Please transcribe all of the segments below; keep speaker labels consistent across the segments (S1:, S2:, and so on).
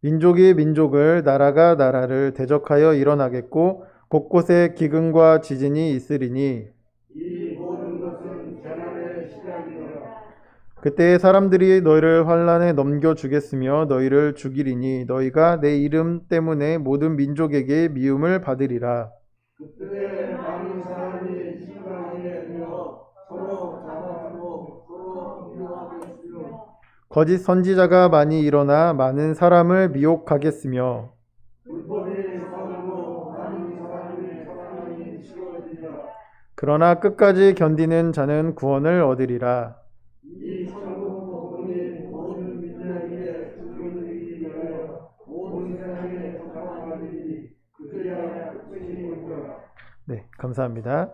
S1: 민족이 민족을, 나라가 나라를 대적하여 일어나겠고 곳곳에 기근과 지진이 있으리니
S2: 이 모든 것은 재난의 시작이니라.
S1: 그때 사람들이 너희를 환란에 넘겨주겠으며 너희를 죽이리니 너희가 내 이름 때문에 모든 민족에게 미움을 받으리라.
S2: 그때 많은 사람이 시간에 들어 서로 잡아주고 서로 미워하겠으며
S1: 거짓 선지자가 많이 일어나 많은 사람을 미혹하겠으며
S2: 불법이 서로 많은 사람이 사랑이 치워지리라.
S1: 그러나 끝까지 견디는 자는 구원을 얻으리라.
S2: 이 천국 복음이 모든 민족에게 주님이 위하여 온 세상에 전파하리니 그때야 끝이니까.
S1: 네, 감사합니다.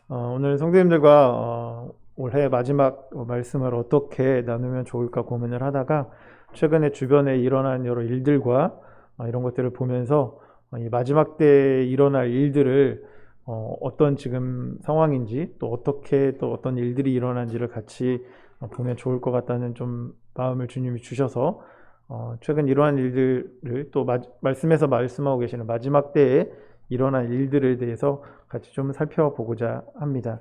S1: 오늘 성도님들과 올해 마지막 말씀을 어떻게 나누면 좋을까 고민을 하다가 최근에 주변에 일어난 여러 일들과 이런 것들을 보면서 이 마지막 때에 일어날 일들을 어떤 지금 상황인지 또 어떻게 또 어떤 일들이 일어난지를 같이 보면 좋을 것 같다는 좀 마음을 주님이 주셔서 최근 이러한 일들을 또 말씀에서 말씀하고 계시는 마지막 때에 일어난 일들에 대해서 같이 좀 살펴보고자 합니다.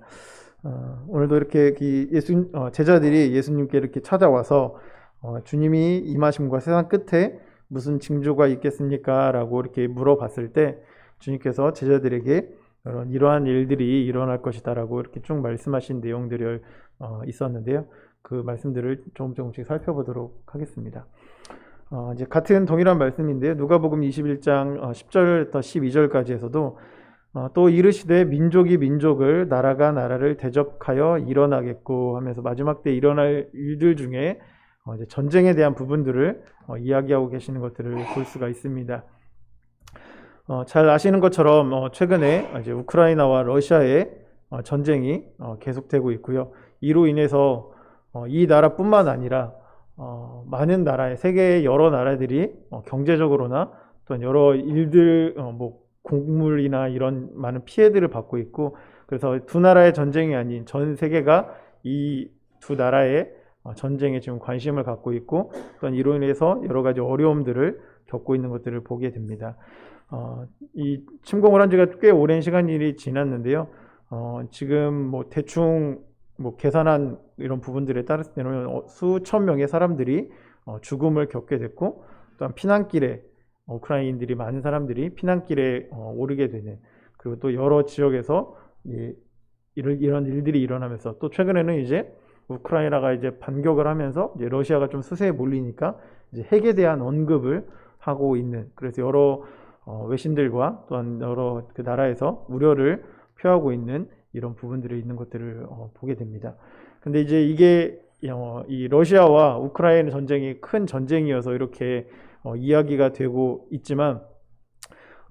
S1: 오늘도 이렇게 제자들이 예수님께 이렇게 찾아와서 주님이 임하심과 세상 끝에 무슨 징조가 있겠습니까? 라고 이렇게 물어봤을 때 주님께서 제자들에게 이러한 일들이 일어날 것이다 라고 이렇게 쭉 말씀하신 내용들이 있었는데요. 그 말씀들을 조금씩 살펴보도록 하겠습니다. 이제 같은 동일한 말씀인데요. 누가복음 21장 10절부터 12절까지에서도 또 이르시되 민족이 민족을, 나라가 나라를 대적하여 일어나겠고 하면서 마지막 때 일어날 일들 중에 이제 전쟁에 대한 부분들을 이야기하고 계시는 것들을 볼 수가 있습니다. 잘 아시는 것처럼 최근에 이제 우크라이나와 러시아의 전쟁이 계속되고 있고요. 이로 인해서 이 나라뿐만 아니라 많은 나라의 세계의 여러 나라들이 경제적으로나 또 여러 일들 곡물이나 이런 많은 피해들을 받고 있고, 그래서 두 나라의 전쟁이 아닌 전 세계가 이 두 나라의 전쟁에 지금 관심을 갖고 있고 또 이로 인해서 여러 가지 어려움들을 겪고 있는 것들을 보게 됩니다. 이 침공을 한 지가 꽤 오랜 시간이 지났는데요. 지금 대충 계산한 이런 부분들에 따랐을 때는 수천 명의 사람들이 죽음을 겪게 됐고, 또한 피난길에 우크라이나인들이 많은 사람들이 피난길에 오르게 되는, 그리고 또 여러 지역에서 이런 일들이 일어나면서 또 최근에는 이제 우크라이나가 이제 반격을 하면서 이제 러시아가 좀 수세에 몰리니까 이제 핵에 대한 언급을 하고 있는, 그래서 여러 외신들과 또한 여러 그 나라에서 우려를 표하고 있는 이런 부분들이 있는 것들을 보게 됩니다. 근데 이제 이게 이 러시아와 우크라이나 전쟁이 큰 전쟁이어서 이렇게 이야기가 되고 있지만,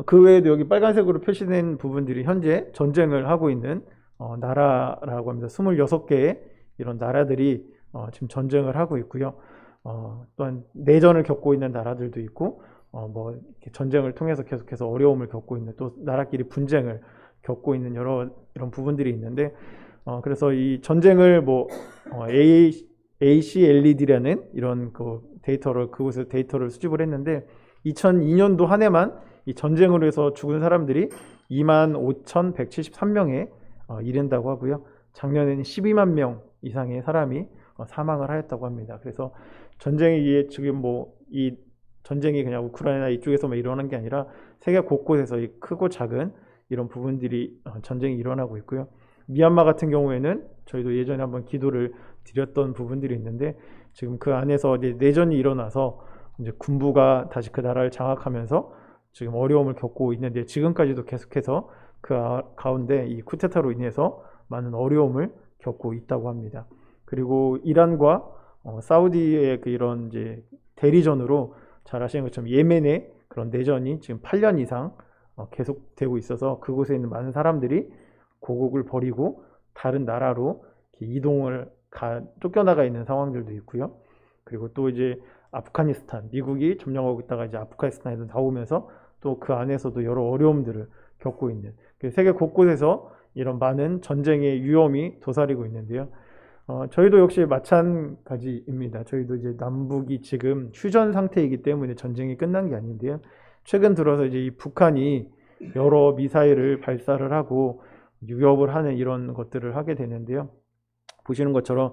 S1: 그 외에도 여기 빨간색으로 표시된 부분들이 현재 전쟁을 하고 있는 나라라고 합니다. 26개의 이런 나라들이 지금 전쟁을 하고 있고요. 또한 내전을 겪고 있는 나라들도 있고, 이렇게 전쟁을 통해서 계속해서 어려움을 겪고 있는, 또 나라끼리 분쟁을 겪고 있는 여러 이런 부분들이 있는데, 그래서 이 전쟁을 ACLED라는 이런 그곳에서 데이터를 수집을 했는데 2002년도 한 해만 이 전쟁으로 해서 죽은 사람들이 25,173명에 이른다고 하고요. 작년에는 12만 명 이상의 사람이 사망을 하였다고 합니다. 그래서 전쟁이 지금 이 전쟁이 그냥 우크라이나 이쪽에서만 일어난 게 아니라 세계 곳곳에서 이 크고 작은 이런 부분들이 전쟁이 일어나고 있고요. 미얀마 같은 경우에는 저희도 예전에 한번 기도를 드렸던 부분들이 있는데, 지금 그 안에서 이제 내전이 일어나서 이제 군부가 다시 그 나라를 장악하면서 지금 어려움을 겪고 있는데, 지금까지도 계속해서 그 가운데 이 쿠데타로 인해서 많은 어려움을 겪고 있다고 합니다. 그리고 이란과 사우디의 이런 이제 대리전으로 잘 아시는 것처럼 예멘의 그런 내전이 지금 8년 이상 계속되고 있어서 그곳에 있는 많은 사람들이 고국을 버리고 다른 나라로 이동을 쫓겨나가 있는 상황들도 있고요. 그리고 또 이제 아프가니스탄, 미국이 점령하고 있다가 이제 아프가니스탄에서 나오면서 또 그 안에서도 여러 어려움들을 겪고 있는, 세계 곳곳에서 이런 많은 전쟁의 위험이 도사리고 있는데요. 저희도 역시 마찬가지입니다. 저희도 이제 남북이 지금 휴전 상태이기 때문에 전쟁이 끝난 게 아닌데요. 최근 들어서 이제 이 북한이 여러 미사일을 발사를 하고 유협을 하는 이런 것들을 하게 되는데요. 보시는 것처럼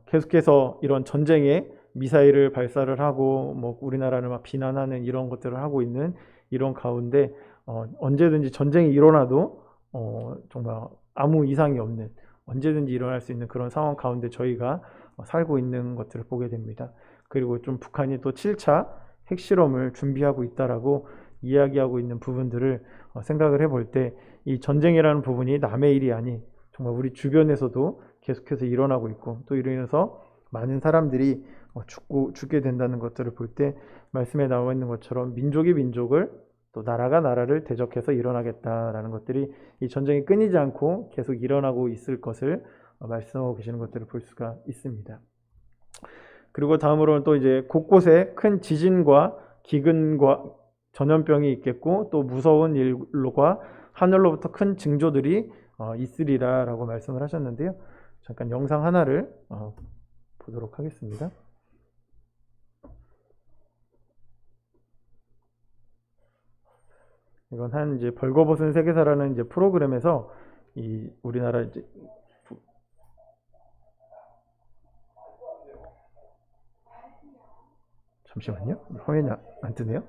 S1: 계속해서 이런 전쟁에 미사일을 발사를 하고 뭐 우리나라를 막 비난하는 이런 것들을 하고 있는 이런 가운데 언제든지 전쟁이 일어나도 정말 아무 이상이 없는 언제든지 일어날 수 있는 그런 상황 가운데 저희가 살고 있는 것들을 보게 됩니다. 그리고 좀 북한이 또 7차 핵실험을 준비하고 있다라고 이야기하고 있는 부분들을 생각을 해볼 때 이 전쟁이라는 부분이 남의 일이 아닌 정말 우리 주변에서도 계속해서 일어나고 있고 또 이로 인해서 많은 사람들이 죽게 된다는 것들을 볼 때 말씀에 나와 있는 것처럼 민족이 민족을 또 나라가 나라를 대적해서 일어나겠다라는 것들이 이 전쟁이 끊이지 않고 계속 일어나고 있을 것을 말씀하고 계시는 것들을 볼 수가 있습니다. 그리고 다음으로는 또 이제 곳곳에 큰 지진과 기근과 전염병이 있겠고 또 무서운 일과 하늘로부터 큰 징조들이 있으리라라고 말씀을 하셨는데요. 잠깐 영상 하나를 보도록 하겠습니다. 이건 한 이제 벌거벗은 세계사라는 이제 프로그램에서 이 우리나라 이제 잠시만요. 화면이 안 뜨네요.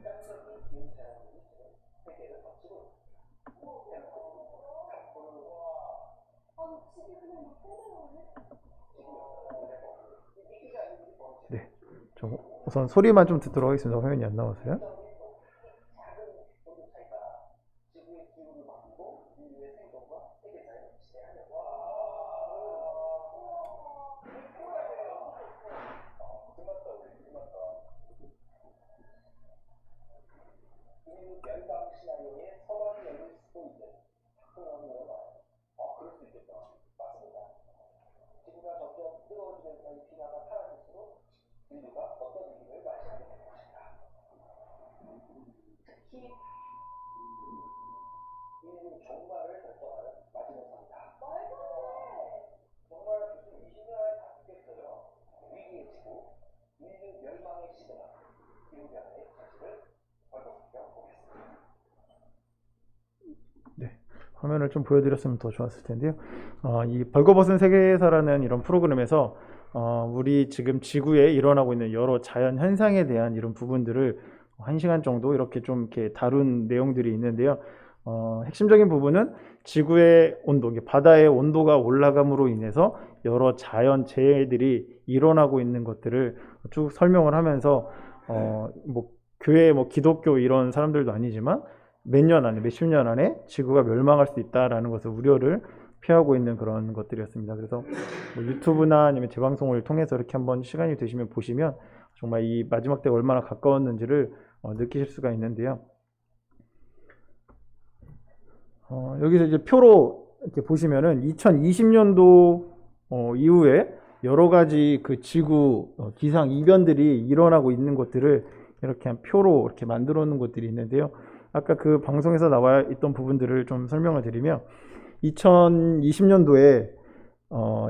S1: 네, 좀 우선 소리만 좀 듣도록 하겠습니다. 화면이 안 나와서요. 네, 화면을 좀 보여드렸으면 더 좋았을 텐데요. 이 벌거벗은 세계사라는 이런 프로그램에서 우리 지금 지구에 일어나고 있는 여러 자연 현상에 대한 이런 부분들을 1시간 정도 이렇게 좀 이렇게 다룬 내용들이 있는데요. 핵심적인 부분은 지구의 온도, 바다의 온도가 올라감으로 인해서 여러 자연 재해들이 일어나고 있는 것들을 쭉 설명을 하면서 뭐 교회, 뭐 기독교 이런 사람들도 아니지만 몇 년 안에, 몇십 년 안에 지구가 멸망할 수 있다라는 것을 우려를 피하고 있는 그런 것들이었습니다. 그래서 뭐 유튜브나 아니면 재방송을 통해서 이렇게 한번 시간이 되시면 보시면 정말 이 마지막 때가 얼마나 가까웠는지를 느끼실 수가 있는데요. 여기서 이제 표로 이렇게 보시면은 2020년도 이후에 여러 가지 그 지구 기상 이변들이 일어나고 있는 것들을 이렇게 한 표로 이렇게 만들어 놓은 것들이 있는데요. 아까 그 방송에서 나와 있던 부분들을 좀 설명을 드리면 2020년도에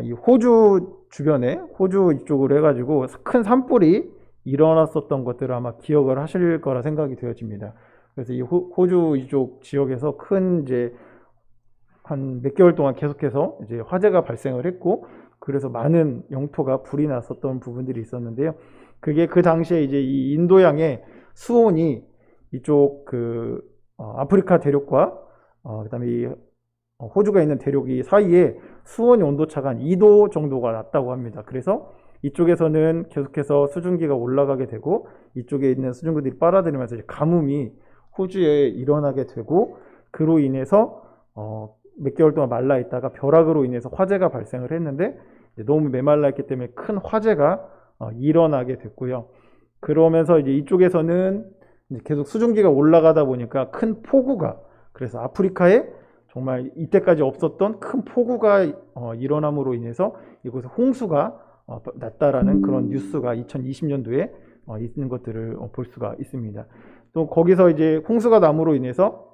S1: 이 호주 주변에 호주 이쪽으로 해가지고 큰 산불이 일어났었던 것들을 아마 기억을 하실 거라 생각이 되어집니다. 그래서 이 호주 이쪽 지역에서 큰 이제 한 몇 개월 동안 계속해서 이제 화재가 발생을 했고 그래서 많은 영토가 불이 났었던 부분들이 있었는데요. 그게 그 당시에 이제 이 인도양의 수온이 이쪽 그 아프리카 대륙과 그다음에 이 호주가 있는 대륙이 사이에 수온이 온도차가 한 2도 정도가 났다고 합니다. 그래서 이쪽에서는 계속해서 수증기가 올라가게 되고 이쪽에 있는 수증기들이 빨아들이면서 이제 가뭄이 호주에 일어나게 되고 그로 인해서 몇 개월 동안 말라 있다가 벼락으로 인해서 화재가 발생을 했는데 너무 메말라 있기 때문에 큰 화재가 일어나게 됐고요. 그러면서 이제 이쪽에서는 이제 계속 수증기가 올라가다 보니까 큰 폭우가 그래서 아프리카에 정말 이때까지 없었던 큰 폭우가 일어남으로 인해서 이곳에 홍수가 났다라는 그런 뉴스가 2020년도에 있는 것들을 볼 수가 있습니다. 또 거기서 이제 홍수가 남으로 인해서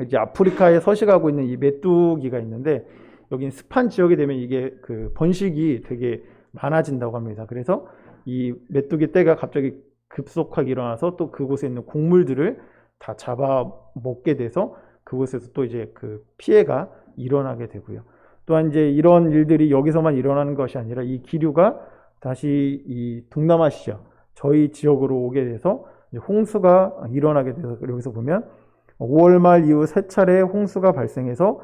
S1: 이제 아프리카에 서식하고 있는 이 메뚜기가 있는데 여긴 습한 지역이 되면 이게 그 번식이 되게 많아진다고 합니다. 그래서 이 메뚜기 떼가 갑자기 급속하게 일어나서 또 그곳에 있는 곡물들을 다 잡아 먹게 돼서 그곳에서 또 이제 그 피해가 일어나게 되고요. 또한 이제 이런 일들이 여기서만 일어나는 것이 아니라 이 기류가 다시 이 동남아시아 저희 지역으로 오게 돼서 이제 홍수가 일어나게 돼서 여기서 보면 5월 말 이후 세 차례 홍수가 발생해서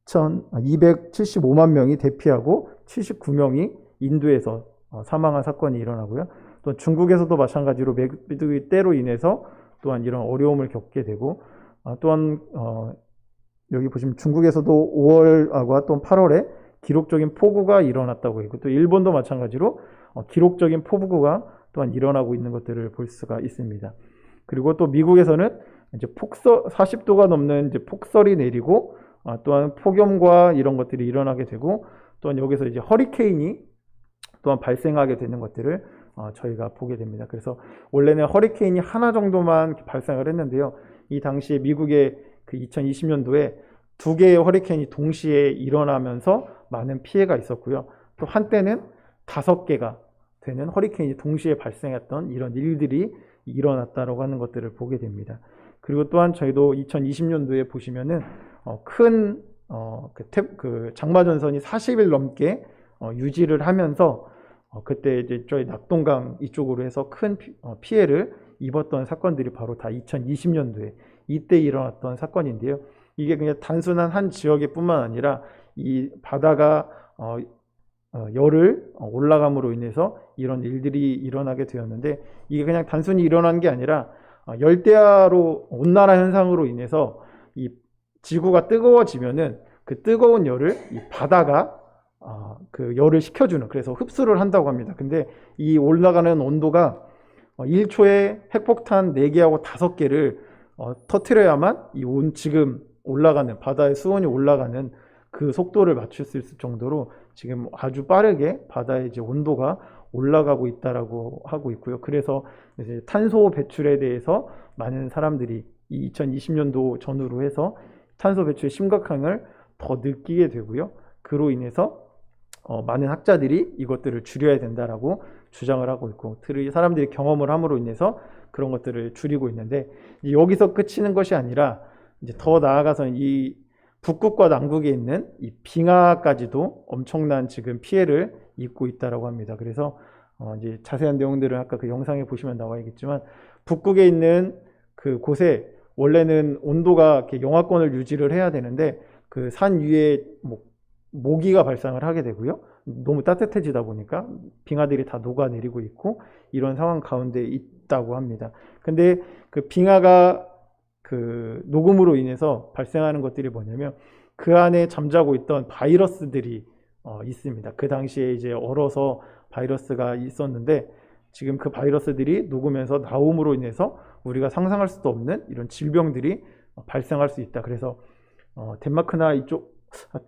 S1: 275만 명이 대피하고 79명이 인도에서 사망한 사건이 일어나고요. 또 중국에서도 마찬가지로 메뚜기 떼로 인해서 또한 이런 어려움을 겪게 되고 또한 여기 보시면 중국에서도 5월과 또 8월에 기록적인 폭우가 일어났다고 했고 또 일본도 마찬가지로 기록적인 폭우가 또한 일어나고 있는 것들을 볼 수가 있습니다. 그리고 또 미국에서는 이제 40도가 넘는 이제 폭설이 내리고 또한 폭염과 이런 것들이 일어나게 되고 또한 여기서 이제 허리케인이 또한 발생하게 되는 것들을 저희가 보게 됩니다. 그래서 원래는 허리케인이 하나 정도만 발생을 했는데요. 이 당시에 미국의 그 2020년도에 2개의 허리케인이 동시에 일어나면서 많은 피해가 있었고요. 또 한때는 5개가 되는 허리케인이 동시에 발생했던 이런 일들이 일어났다라고 하는 것들을 보게 됩니다. 그리고 또한 저희도 2020년도에 보시면은 그 장마전선이 40일 넘게 유지를 하면서 그때 이제 저희 낙동강 이쪽으로 해서 큰 피해를 입었던 사건들이 바로 다 2020년도에 이때 일어났던 사건인데요. 이게 그냥 단순한 한 지역의 뿐만 아니라 이 바다가 열을 올라감으로 인해서 이런 일들이 일어나게 되었는데 이게 그냥 단순히 일어난 게 아니라 열대야로 온난화 현상으로 인해서 이 지구가 뜨거워지면은 그 뜨거운 열을 이 바다가 그 열을 식혀주는 그래서 흡수를 한다고 합니다. 근데 이 올라가는 온도가 1초에 핵폭탄 4개하고 5개를 터트려야만 지금 올라가는 바다의 수온이 올라가는 그 속도를 맞출 수 있을 정도로 지금 아주 빠르게 바다의 이제 온도가 올라가고 있다라고 하고 있고요. 그래서 이제 탄소 배출에 대해서 많은 사람들이 이 2020년도 전후로 해서 탄소 배출의 심각함을 더 느끼게 되고요. 그로 인해서 많은 학자들이 이것들을 줄여야 된다라고 주장을 하고 있고 사람들이 경험을 함으로 인해서 그런 것들을 줄이고 있는데 여기서 그치는 것이 아니라 이제 더 나아가서 이 북극과 남극에 있는 이 빙하까지도 엄청난 지금 피해를 입고 있다라고 합니다. 그래서 이제 자세한 내용들은 아까 그 영상에 보시면 나와 있겠지만 북극에 있는 그 곳에 원래는 온도가 이렇게 영하권을 유지를 해야 되는데 그 산 위에 모기가 발생을 하게 되고요. 너무 따뜻해지다 보니까 빙하들이 다 녹아내리고 있고 이런 상황 가운데 있다고 합니다. 근데 그 빙하가 그 녹음으로 인해서 발생하는 것들이 뭐냐면 그 안에 잠자고 있던 바이러스들이 있습니다. 그 당시에 이제 얼어서 바이러스가 있었는데 지금 그 바이러스들이 녹으면서 나옴으로 인해서 우리가 상상할 수도 없는 이런 질병들이 발생할 수 있다. 그래서 덴마크나 이쪽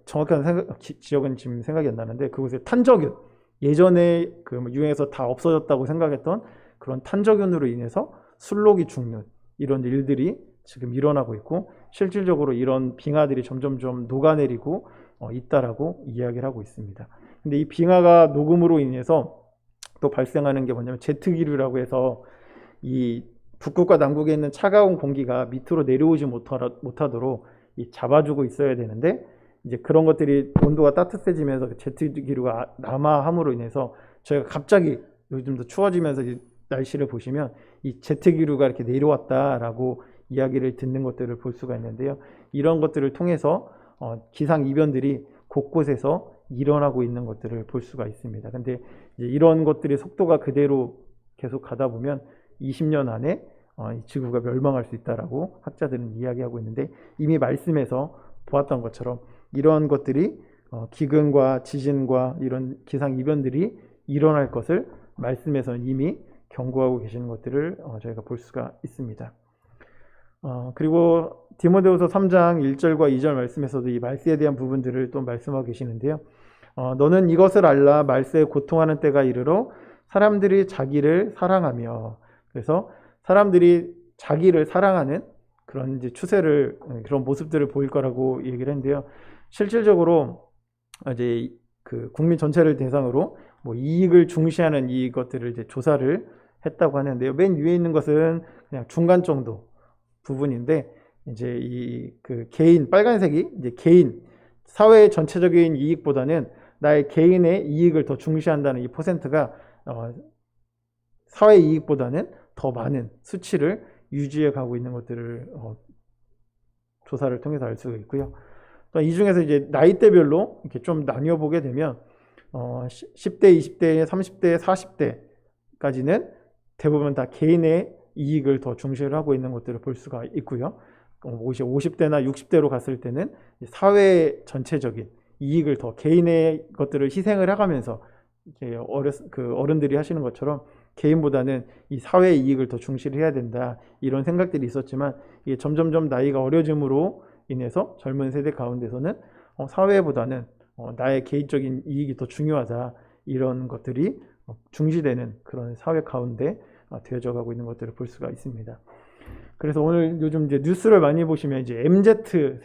S1: 정확한 지역은 지금 생각이 안 나는데 그곳에 탄저균 예전에 그 유행해서 다 없어졌다고 생각했던 그런 탄저균으로 인해서 술록이 죽는 이런 일들이 지금 일어나고 있고 실질적으로 이런 빙하들이 점점점 녹아내리고 있다라고 이야기를 하고 있습니다. 근데 이 빙하가 녹음으로 인해서 또 발생하는 게 뭐냐면 제트기류라고 해서 이 북극과 남극에 있는 차가운 공기가 밑으로 내려오지 못하도록 잡아주고 있어야 되는데 이제 그런 것들이 온도가 따뜻해지면서 제트기류가 남하함으로 인해서 저희가 갑자기 요즘 더 추워지면서 날씨를 보시면 이 제트기류가 이렇게 내려왔다라고 이야기를 듣는 것들을 볼 수가 있는데요. 이런 것들을 통해서 기상이변들이 곳곳에서 일어나고 있는 것들을 볼 수가 있습니다. 근데 이제 이런 것들의 속도가 그대로 계속 가다 보면 20년 안에 지구가 멸망할 수 있다라고 학자들은 이야기하고 있는데 이미 말씀에서 보았던 것처럼 이런 것들이 기근과 지진과 이런 기상이변들이 일어날 것을 말씀에서는 이미 경고하고 계시는 것들을 저희가 볼 수가 있습니다. 그리고 디모데후서 3장 1절과 2절 말씀에서도 이 말세에 대한 부분들을 또 말씀하고 계시는데요. 너는 이것을 알라 말세에 고통하는 때가 이르러 사람들이 자기를 사랑하며 그래서 사람들이 자기를 사랑하는 그런 이제 추세를 그런 모습들을 보일 거라고 얘기를 했는데요. 실질적으로 이제 그 국민 전체를 대상으로 뭐 이익을 중시하는 이것들을 이제 조사를 했다고 하는데요. 맨 위에 있는 것은 그냥 중간 정도 부분인데 이제 이 그 개인 빨간색이 이제 개인 사회 전체적인 이익보다는 나의 개인의 이익을 더 중시한다는 이 퍼센트가 사회 이익보다는 더 많은 수치를 유지해 가고 있는 것들을 조사를 통해서 알 수가 있고요. 또 이 중에서 이제 나이대별로 이렇게 좀 나뉘어 보게 되면 10대, 20대, 30대, 40대까지는 대부분 다 개인의 이익을 더 중시를 하고 있는 것들을 볼 수가 있고요. 50대나 60대로 갔을 때는 사회 전체적인 이익을 더 개인의 것들을 희생을 해가면서 어른들이 하시는 것처럼 개인보다는 이 사회의 이익을 더 중시를 해야 된다 이런 생각들이 있었지만 이게 점점점 나이가 어려짐으로 인해서 젊은 세대 가운데서는 사회보다는 나의 개인적인 이익이 더 중요하다 이런 것들이 중시되는 그런 사회 가운데 되어져 가고 있는 것들을 볼 수가 있습니다. 그래서 오늘 요즘 이제 뉴스를 많이 보시면 이제 MZ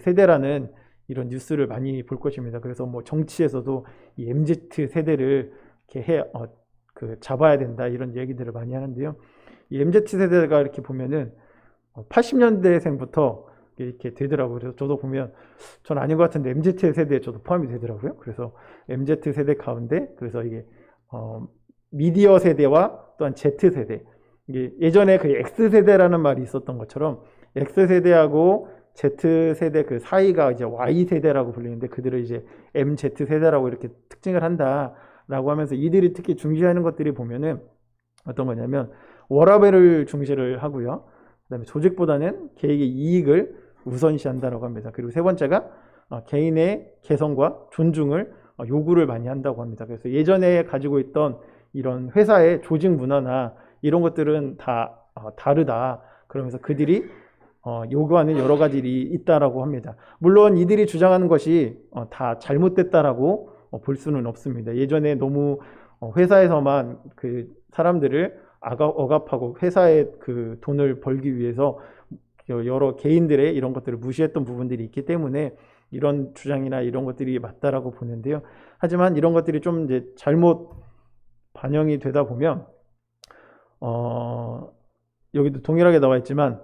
S1: 세대라는 이런 뉴스를 많이 볼 것입니다. 그래서 뭐 정치에서도 이 MZ 세대를 이렇게 잡아야 된다 이런 얘기들을 많이 하는데요. 이 MZ 세대가 이렇게 보면은 80년대생부터 이렇게 되더라고요. 그래서 저도 보면 전 아닌 것 같은데 MZ 세대에 저도 포함이 되더라고요. 그래서 MZ 세대 가운데 그래서 이게 미디어 세대와 또한 Z 세대 이게 예전에 그 X 세대라는 말이 있었던 것처럼 X 세대하고 Z 세대 그 사이가 이제 Y 세대라고 불리는데 그들을 이제 MZ 세대라고 이렇게 특징을 한다라고 하면서 이들이 특히 중시하는 것들이 보면은 어떤 거냐면 워라밸을 중시를 하고요. 그다음에 조직보다는 개인의 이익을 우선시한다라고 합니다. 그리고 세 번째가 개인의 개성과 존중을 요구를 많이 한다고 합니다. 그래서 예전에 가지고 있던 이런 회사의 조직 문화나 이런 것들은 다 다르다. 그러면서 그들이 요구하는 여러 가지 일이 있다라고 합니다. 물론 이들이 주장하는 것이 다 잘못됐다라고 볼 수는 없습니다. 예전에 너무 회사에서만 그 사람들을 억압하고 회사의 그 돈을 벌기 위해서 여러 개인들의 이런 것들을 무시했던 부분들이 있기 때문에 이런 주장이나 이런 것들이 맞다라고 보는데요. 하지만 이런 것들이 좀 이제 잘못 반영이 되다 보면 여기도 동일하게 나와 있지만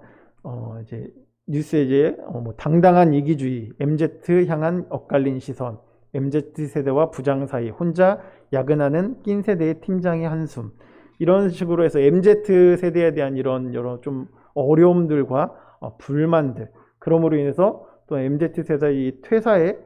S1: 이제 뉴스에 이제 뭐 당당한 이기주의, MZ 향한 엇갈린 시선, MZ 세대와 부장 사이, 혼자 야근하는 낀 세대의 팀장의 한숨 이런 식으로 해서 MZ 세대에 대한 이런 여러 좀 어려움들과 불만들 그러므로 인해서 또 MZ 세대의 퇴사의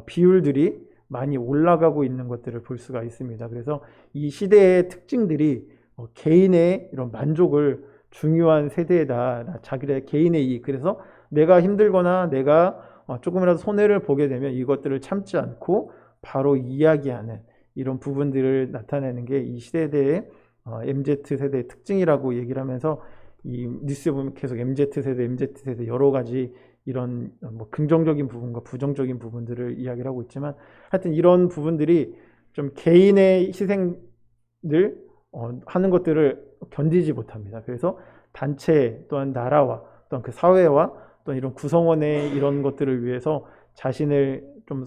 S1: 비율들이 많이 올라가고 있는 것들을 볼 수가 있습니다. 그래서 이 시대의 특징들이 개인의 이런 만족을 중요한 세대다. 자기의 개인의 이익. 그래서 내가 힘들거나 내가 조금이라도 손해를 보게 되면 이것들을 참지 않고 바로 이야기하는 이런 부분들을 나타내는 게 이 시대의 MZ 세대의 특징이라고 얘기를 하면서 이 뉴스에 보면 계속 MZ 세대 여러 가지 이런 뭐 긍정적인 부분과 부정적인 부분들을 이야기를 하고 있지만 하여튼 이런 부분들이 좀 개인의 희생들 하는 것들을 견디지 못합니다. 그래서 단체 또한 나라와 또한 그 사회와 또한 이런 구성원의 이런 것들을 위해서 자신을 좀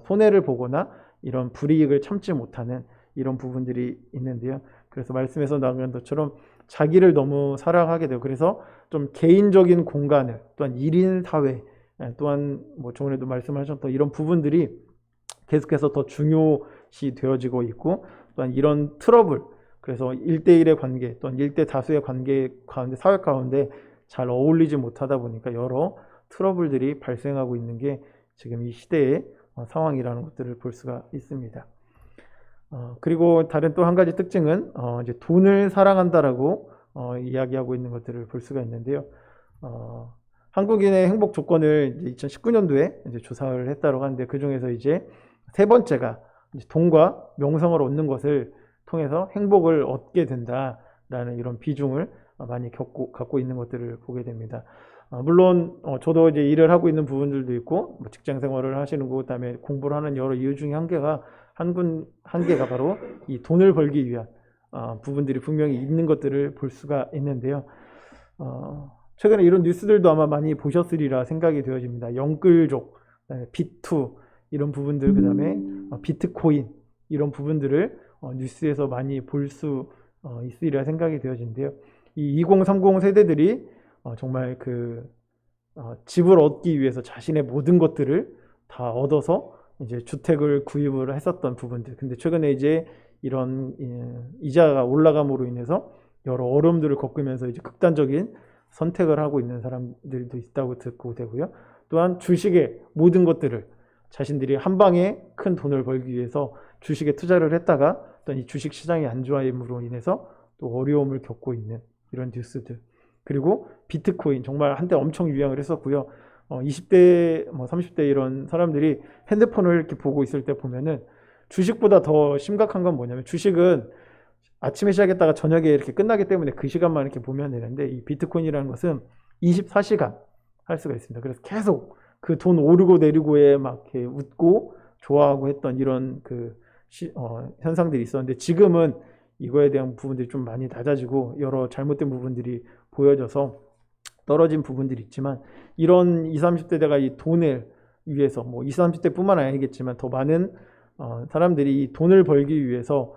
S1: 손해를 보거나 이런 불이익을 참지 못하는 이런 부분들이 있는데요. 그래서 말씀에서 나온 것처럼 자기를 너무 사랑하게 되고 그래서 좀 개인적인 공간을 또한 1인 사회 또한 뭐 저번에도 말씀하셨던 이런 부분들이 계속해서 더 중요시 되어지고 있고 또한 이런 트러블 그래서 1대1의 관계 또한 1대 다수의 관계 가운데 사회 가운데 잘 어울리지 못하다 보니까 여러 트러블들이 발생하고 있는 게 지금 이 시대의 상황이라는 것들을 볼 수가 있습니다. 그리고 다른 또 한 가지 특징은 이제 돈을 사랑한다라고 이야기하고 있는 것들을 볼 수가 있는데요. 한국인의 행복 조건을 이제 2019년도에 이제 조사를 했다고 하는데 그 중에서 이제 세 번째가 이제 돈과 명성을 얻는 것을 통해서 행복을 얻게 된다라는 이런 비중을 많이 갖고 있는 것들을 보게 됩니다. 물론 저도 이제 일을 하고 있는 부분들도 있고 뭐 직장 생활을 하시는 거 그다음에 공부를 하는 여러 이유 중에 한 개가 바로 이 돈을 벌기 위한 부분들이 분명히 있는 것들을 볼 수가 있는데요. 최근에 이런 뉴스들도 아마 많이 보셨으리라 생각이 되어집니다. 영끌족, 그다음에 비투 이런 부분들, 그다음에 비트코인 이런 부분들을 뉴스에서 많이 볼 수 있으리라 생각이 되어진대요. 이 2030 세대들이 정말 집을 얻기 위해서 자신의 모든 것들을 다 얻어서 이제 주택을 구입을 했었던 부분들. 근데 최근에 이제 이런 이자가 올라감으로 인해서 여러 어려움들을 겪으면서 이제 극단적인 선택을 하고 있는 사람들도 있다고 듣고 되고요. 또한 주식의 모든 것들을 자신들이 한 방에 큰 돈을 벌기 위해서 주식에 투자를 했다가 또 이 주식 시장이 안 좋아짐으로 인해서 또 어려움을 겪고 있는 이런 뉴스들. 그리고 비트코인 정말 한때 엄청 유행을 했었고요. 20대, 30대 이런 사람들이 핸드폰을 이렇게 보고 있을 때 보면은 주식보다 더 심각한 건 뭐냐면 주식은 아침에 시작했다가 저녁에 이렇게 끝나기 때문에 그 시간만 이렇게 보면 되는데 이 비트코인이라는 것은 24시간 할 수가 있습니다. 그래서 계속 그 돈 오르고 내리고에 막 이렇게 웃고 좋아하고 했던 이런 현상들이 있었는데 지금은 이거에 대한 부분들이 좀 많이 낮아지고 여러 잘못된 부분들이 보여져서 떨어진 부분들이 있지만 이런 20, 30대대가 이 돈을 위해서 20, 30대뿐만 아니겠지만 더 많은 사람들이 이 돈을 벌기 위해서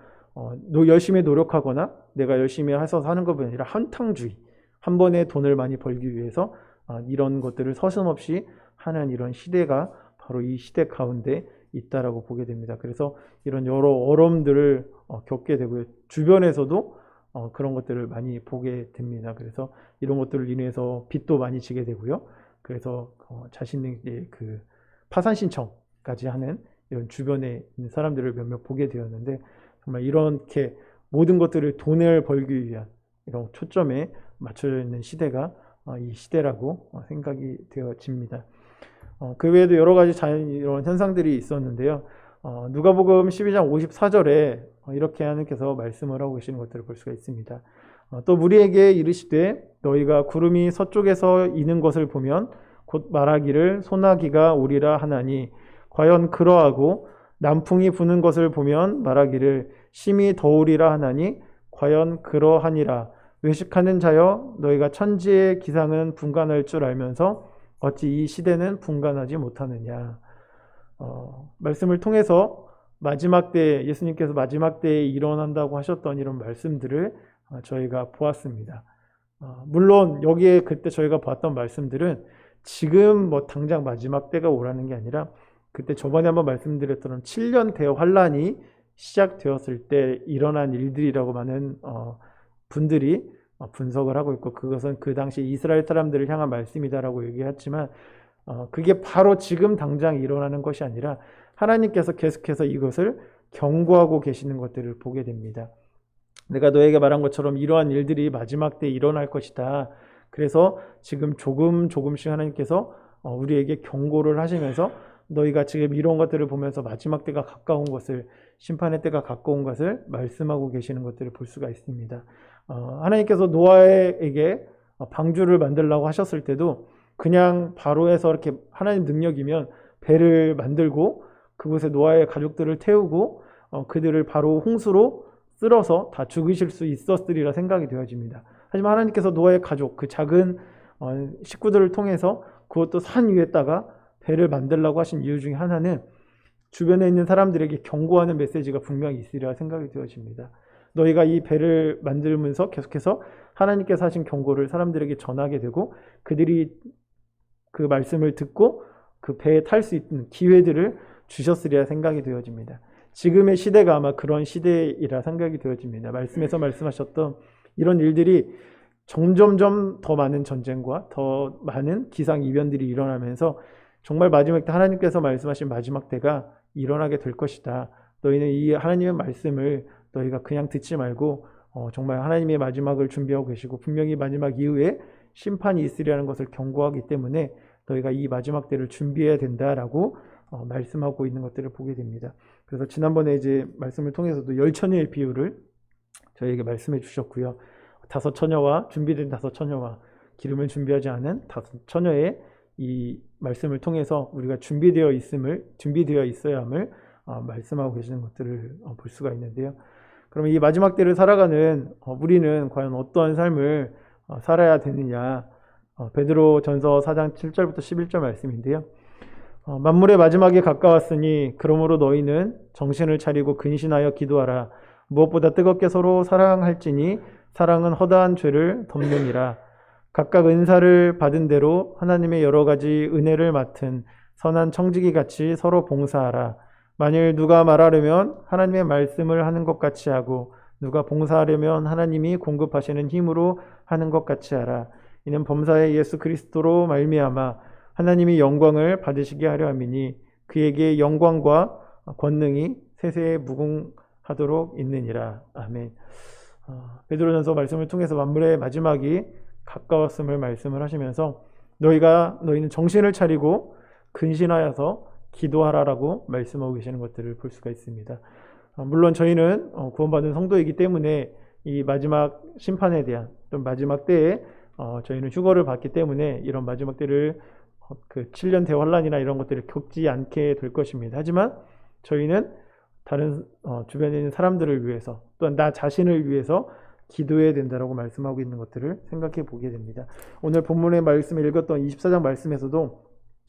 S1: 열심히 노력하거나 내가 열심히 해서 사는 것이 아니라 한탕주의, 한 번에 돈을 많이 벌기 위해서 이런 것들을 서슴없이 하는 이런 시대가 바로 이 시대 가운데 있다라고 보게 됩니다. 그래서 이런 여러 어려움들을 겪게 되고요. 주변에서도 그런 것들을 많이 보게 됩니다. 그래서 이런 것들을 인해서 빚도 많이 지게 되고요. 그래서 자신의 파산 신청까지 하는 이런 주변에 있는 사람들을 몇몇 보게 되었는데 정말 이렇게 모든 것들을 돈을 벌기 위한 이런 초점에 맞춰져 있는 시대가 이 시대라고 생각이 되어집니다. 그 외에도 여러 가지 이런 현상들이 있었는데요. 누가복음 12장 54절에 이렇게 하나님께서 말씀을 하고 계시는 것들을 볼 수가 있습니다. 또 무리에게 이르시되 너희가 구름이 서쪽에서 이는 것을 보면 곧 말하기를 소나기가 오리라 하나니 과연 그러하고 남풍이 부는 것을 보면 말하기를 심히 더우리라 하나니 과연 그러하니라. 외식하는 자여 너희가 천지의 기상은 분간할 줄 알면서 어찌 이 시대는 분간하지 못하느냐. 말씀을 통해서 마지막 때 예수님께서 마지막 때에 일어난다고 하셨던 이런 말씀들을 저희가 보았습니다. 물론 여기에 그때 저희가 봤던 말씀들은 지금 당장 마지막 때가 오라는 게 아니라 그때 저번에 한번 말씀드렸던 7년 대환란이 시작되었을 때 일어난 일들이라고 많은 분들이 분석을 하고 있고 그것은 그 당시 이스라엘 사람들을 향한 말씀이다라고 얘기했지만 그게 바로 지금 당장 일어나는 것이 아니라 하나님께서 계속해서 이것을 경고하고 계시는 것들을 보게 됩니다. 내가 너에게 말한 것처럼 이러한 일들이 마지막 때 일어날 것이다. 그래서 지금 조금씩 하나님께서 우리에게 경고를 하시면서 너희가 지금 이런 것들을 보면서 마지막 때가 가까운 것을 심판의 때가 가까운 것을 말씀하고 계시는 것들을 볼 수가 있습니다. 하나님께서 노아에게 방주를 만들라고 하셨을 때도 그냥 바로 해서 이렇게 하나님 능력이면 배를 만들고 그곳에 노아의 가족들을 태우고 그들을 바로 홍수로 쓸어서 다 죽이실 수 있었으리라 생각이 되어집니다. 하지만 하나님께서 노아의 가족, 그 작은 식구들을 통해서 그것도 산 위에다가 배를 만들라고 하신 이유 중에 하나는 주변에 있는 사람들에게 경고하는 메시지가 분명히 있으리라 생각이 되어집니다. 너희가 이 배를 만들면서 계속해서 하나님께서 하신 경고를 사람들에게 전하게 되고 그들이 그 말씀을 듣고 그 배에 탈 수 있는 기회들을 주셨으리라 생각이 되어집니다. 지금의 시대가 아마 그런 시대이라 생각이 되어집니다. 말씀에서 말씀하셨던 이런 일들이 점점점 더 많은 전쟁과 더 많은 기상이변들이 일어나면서 정말 마지막 때 하나님께서 말씀하신 마지막 때가 일어나게 될 것이다. 너희는 이 하나님의 말씀을 너희가 그냥 듣지 말고 정말 하나님의 마지막을 준비하고 계시고 분명히 마지막 이후에 심판이 있으리라는 것을 경고하기 때문에 너희가 이 마지막 때를 준비해야 된다라고 말씀하고 있는 것들을 보게 됩니다. 그래서 지난번에 이제 말씀을 통해서도 열처녀의 비유를 저희에게 말씀해 주셨고요. 5 처녀와 준비된 5 처녀와 기름을 준비하지 않은 5 처녀의 이 말씀을 통해서 우리가 준비되어 있어야 함을 말씀하고 계시는 것들을 볼 수가 있는데요. 그러면 이 마지막 때를 살아가는 우리는 과연 어떠한 삶을 살아야 되느냐? 베드로 전서 4장 7절부터 11절 말씀인데요. 만물의 마지막이 가까웠으니 그러므로 너희는 정신을 차리고 근신하여 기도하라. 무엇보다 뜨겁게 서로 사랑할지니 사랑은 허다한 죄를 덮느니라. 각각 은사를 받은 대로 하나님의 여러 가지 은혜를 맡은 선한 청지기 같이 서로 봉사하라. 만일 누가 말하려면 하나님의 말씀을 하는 것 같이 하고 누가 봉사하려면 하나님이 공급하시는 힘으로 하는 것 같이 하라. 이는 범사의 예수 그리스도로 말미암아 하나님이 영광을 받으시게 하려 함이니 그에게 영광과 권능이 세세에 무궁하도록 있느니라. 아멘. 베드로전서 말씀을 통해서 만물의 마지막이 가까웠음을 말씀을 하시면서 너희는 정신을 차리고 근신하여서 기도하라라고 말씀하고 계시는 것들을 볼 수가 있습니다. 물론 저희는 구원받은 성도이기 때문에 이 마지막 심판에 대한 또 마지막 때에 저희는 휴거를 받기 때문에 이런 마지막 때를 그 7년 대환란이나 이런 것들을 겪지 않게 될 것입니다. 하지만 저희는 다른 주변에 있는 사람들을 위해서 또한 나 자신을 위해서 기도해야 된다라고 말씀하고 있는 것들을 생각해 보게 됩니다. 오늘 본문의 말씀을 읽었던 24장 말씀에서도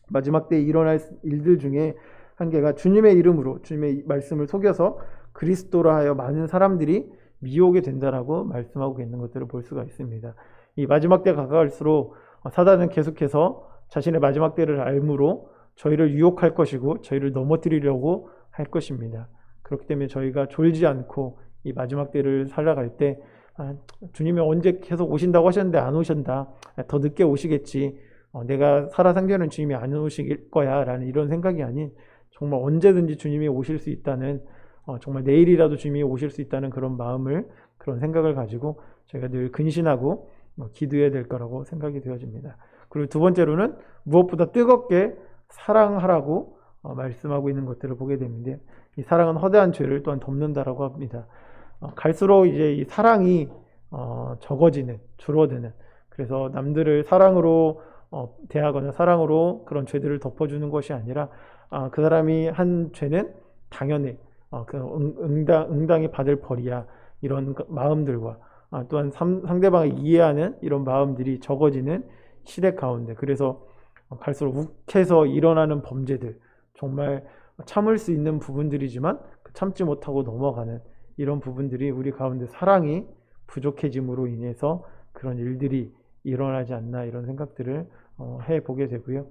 S1: 마지막 때에 일어날 일들 중에 한 개가 주님의 이름으로 주님의 말씀을 속여서 그리스도로 하여 많은 사람들이 미혹이 된다라고 말씀하고 있는 것들을 볼 수가 있습니다. 이 마지막 때가 가까울수록 사단은 계속해서 자신의 마지막 때를 알므로 저희를 유혹할 것이고 저희를 넘어뜨리려고 할 것입니다. 그렇기 때문에 저희가 졸지 않고 이 마지막 때를 살아갈 때 주님이 언제 계속 오신다고 하셨는데 안 오신다. 더 늦게 오시겠지. 내가 살아생전은 주님이 안 오실 거야 라는 이런 생각이 아닌 정말 언제든지 주님이 오실 수 있다는 정말 내일이라도 주님이 오실 수 있다는 그런 마음을 그런 생각을 가지고 저희가 늘 근신하고 기도해야 될 거라고 생각이 되어집니다. 그리고 두 번째로는 무엇보다 뜨겁게 사랑하라고 말씀하고 있는 것들을 보게 되는데 이 사랑은 허다한 죄를 또한 덮는다라고 합니다. 갈수록 이제 이 사랑이 적어지는 줄어드는 그래서 남들을 사랑으로 대하거나 사랑으로 그런 죄들을 덮어주는 것이 아니라 그 사람이 한 죄는 당연히 응당히 받을 벌이야 이런 마음들과 또한 상대방을 이해하는 이런 마음들이 적어지는 시대 가운데 그래서 갈수록 욱해서 일어나는 범죄들 정말 참을 수 있는 부분들이지만 참지 못하고 넘어가는 이런 부분들이 우리 가운데 사랑이 부족해짐으로 인해서 그런 일들이 일어나지 않나 이런 생각들을 해보게 되고요.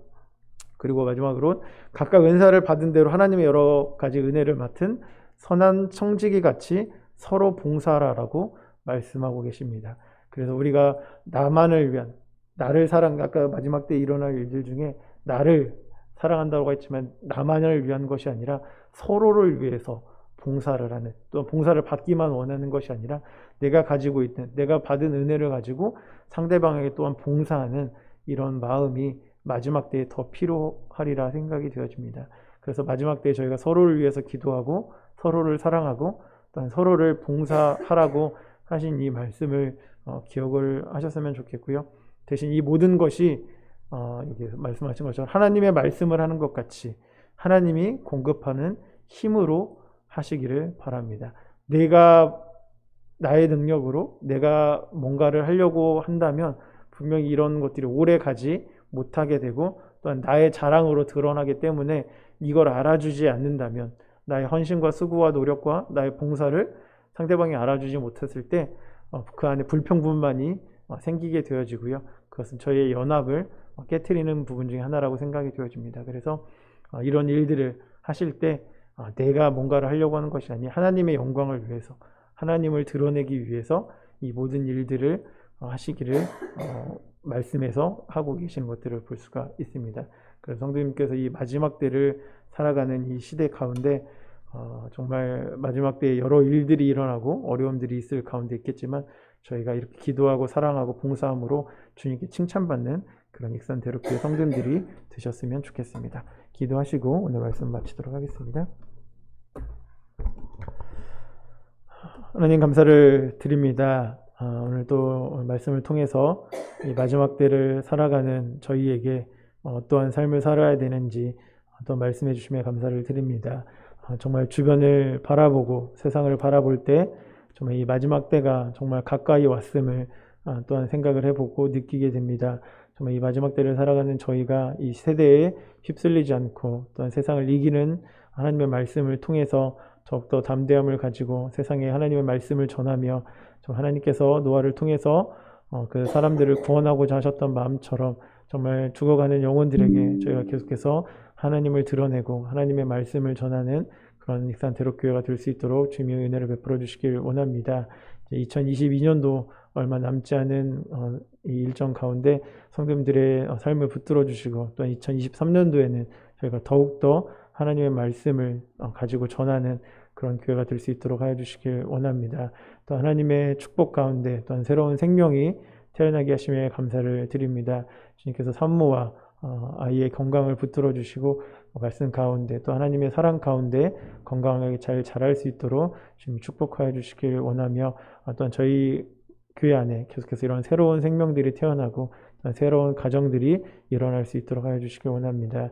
S1: 그리고 마지막으로 각각 은사를 받은 대로 하나님의 여러 가지 은혜를 맡은 선한 청지기 같이 서로 봉사하라라고 말씀하고 계십니다. 그래서 우리가 나만을 위한 나를 아까 마지막 때 일어날 일들 중에 나를 사랑한다고 했지만 나만을 위한 것이 아니라 서로를 위해서 봉사를 하는 또 봉사를 받기만 원하는 것이 아니라 내가 가지고 있는 내가 받은 은혜를 가지고 상대방에게 또한 봉사하는 이런 마음이 마지막 때에 더 필요하리라 생각이 되어집니다. 그래서 마지막 때에 저희가 서로를 위해서 기도하고 서로를 사랑하고 또한 서로를 봉사하라고 하신 이 말씀을 기억을 하셨으면 좋겠고요. 대신 이 모든 것이 여기 말씀하신 것처럼 하나님의 말씀을 하는 것 같이 하나님이 공급하는 힘으로 하시기를 바랍니다. 내가 나의 능력으로 내가 뭔가를 하려고 한다면 분명히 이런 것들이 오래 가지 못하게 되고 또한 나의 자랑으로 드러나기 때문에 이걸 알아주지 않는다면 나의 헌신과 수고와 노력과 나의 봉사를 상대방이 알아주지 못했을 때 그 안에 불평분만이 생기게 되어지고요. 그것은 저희의 연합을 깨트리는 부분 중에 하나라고 생각이 되어집니다. 그래서 이런 일들을 하실 때 내가 뭔가를 하려고 하는 것이 아니 하나님의 영광을 위해서 하나님을 드러내기 위해서 이 모든 일들을 하시기를 말씀에서 하고 계시는 것들을 볼 수가 있습니다. 그래서 성도님께서 이 마지막 때를 살아가는 이 시대 가운데 정말 마지막 때에 여러 일들이 일어나고 어려움들이 있을 가운데 있겠지만 저희가 이렇게 기도하고 사랑하고 봉사함으로 주님께 칭찬받는 그런 익산대로교회 성도님들이 되셨으면 좋겠습니다. 기도하시고 오늘 말씀 마치도록 하겠습니다. 하나님 감사를 드립니다. 오늘 또 말씀을 통해서 이 마지막 때를 살아가는 저희에게 어떠한 삶을 살아야 되는지 또 말씀해 주심에 감사를 드립니다. 정말 주변을 바라보고 세상을 바라볼 때 정말 이 마지막 때가 정말 가까이 왔음을 또한 생각을 해보고 느끼게 됩니다. 정말 이 마지막 때를 살아가는 저희가 이 세대에 휩쓸리지 않고 또한 세상을 이기는 하나님의 말씀을 통해서 더욱더 담대함을 가지고 세상에 하나님의 말씀을 전하며 하나님께서 노아를 통해서 그 사람들을 구원하고자 하셨던 마음처럼 정말 죽어가는 영혼들에게 저희가 계속해서 하나님을 드러내고 하나님의 말씀을 전하는 그런 익산 대록교회가 될 수 있도록 주님의 은혜를 베풀어 주시길 원합니다. 2022년도 얼마 남지 않은 이 일정 가운데 성도님들의 삶을 붙들어 주시고 또 2023년도에는 저희가 더욱더 하나님의 말씀을 가지고 전하는 그런 교회가 될 수 있도록 하여 주시길 원합니다. 또 하나님의 축복 가운데 또한 새로운 생명이 태어나게 하심에 감사를 드립니다. 주님께서 산모와 아이의 건강을 붙들어 주시고 말씀 가운데 또 하나님의 사랑 가운데 건강하게 잘 자랄 수 있도록 주님 축복하여 주시길 원하며 또한 저희 교회 안에 계속해서 이런 새로운 생명들이 태어나고 새로운 가정들이 일어날 수 있도록 하여 주시길 원합니다.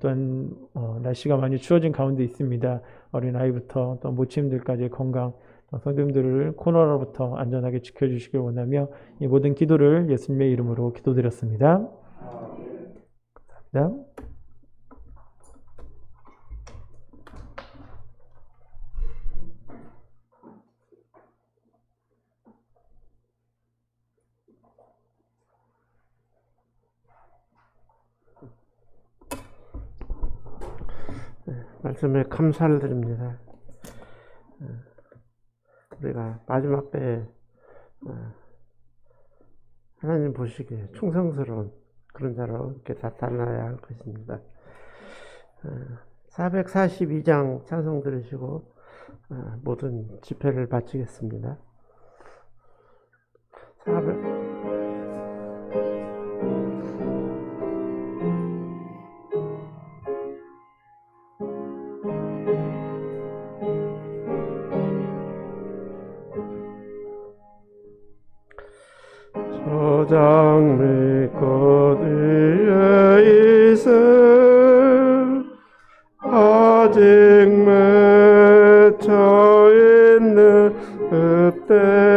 S1: 또한 날씨가 많이 추워진 가운데 있습니다. 어린아이부터 또 모침들까지의 건강, 성도님들을 코로나로부터 안전하게 지켜주시길 원하며 이 모든 기도를 예수님의 이름으로 기도드렸습니다. 감사합니다.
S3: 말씀에 감사를 드립니다. 우리가 마지막 때에 하나님 보시기에 충성스러운 그런 자로 이렇게 나타나야 할 것입니다. 442장 찬송 들으시고 모든 집회를 마치겠습니다. 400 저장 믿고 뒤에 있어 아직 맺혀 있는 그때